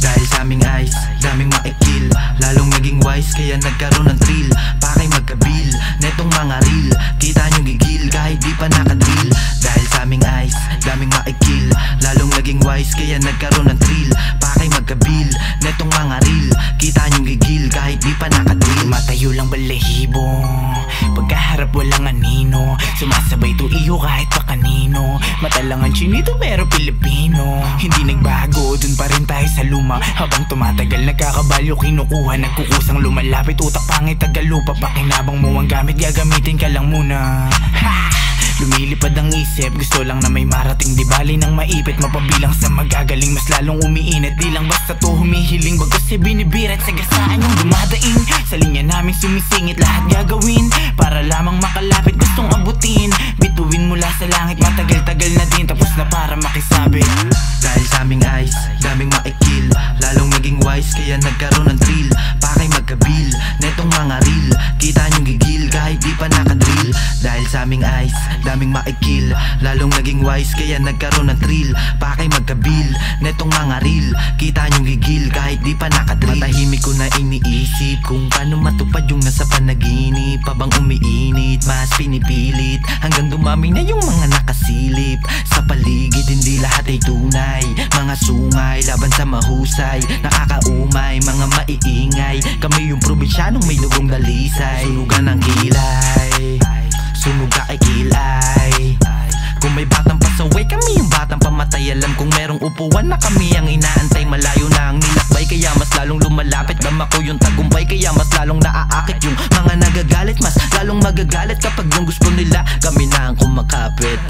Dahil sa aming eyes, daming maikil, lalong naging wise, kaya nagkaroon ng thrill. Pakay magkabil, netong mga reel, kita nyo gigil kahit di pa nakadrill. Dahil sa aming eyes, daming maikil, lalong naging wise, kaya nagkaroon ng thrill. Pakay magkabil, netong mga reel, kita nyo gigil kahit di pa nakadrill. Matayo lang balahibo, pagkaharap walang anino, sumasabay to iyo kahit pa kanino. Mata lang ang Chinito pero Pilipino, hindi nagbago, dun pa rin tayo sa luma. Habang tumatagal nagkakabalyo, kinukuha, nagkukusang lumalapit. Utak pangit, tagalupa, pakinabang mo ang gamit, gagamitin ka lang muna. Ha! Lumilipad ang isip, gusto lang na may marating. Di bali nang maipit, mapabilang sa magagaling. Mas lalong umiinit, di lang basta to humihiling. Bagos si binibirat, sagasaan yung dumadaing. Sa linya naming sumisingit, lahat gagawin para lamang makalapit, gustong abutin. Bituin mula sa langit, matagal-tagal na din, tapos na para makisabit. Dahil sa aming eyes, daming maikil, lalong naging wise, kaya nagkaroon ng thrill. Pakay magkabil, netong mga reel, kita nyo gigil kahit di pa nakadrill. Dahil sa aming eyes, daming maikil, lalong naging wise, kaya nagkaroon ng thrill. Pakay magkabil, netong mga reel, kita nyo gigil kahit di pa nakadrill. Matahimik ko na iniisip kung paano matupad yung nasa panaginip. Habang umiinit, mas pinipilit, hanggang dumami na yung mga nakasilip. Sa paligid, hindi lahat ay tunay, mga sungay, laban sa mahusay, nakakaumay, mga maiingay. Kami yung probinsyanong may lugong dalisay. Sunugan ng kilay, sunog ka ay kilay. Kung may batang pasaway, kami yung batang pamatay. Alam kung merong upuan na kami ang inaantay. Malayo na ang nilakbay, kaya mas lalong lumalapit. Dama ko yung tagumpay, kaya mas lalong naaakit. Yung mga nagagalit, mas lalong magagalit kapag yung gusto nila, kami na ang kumakapit.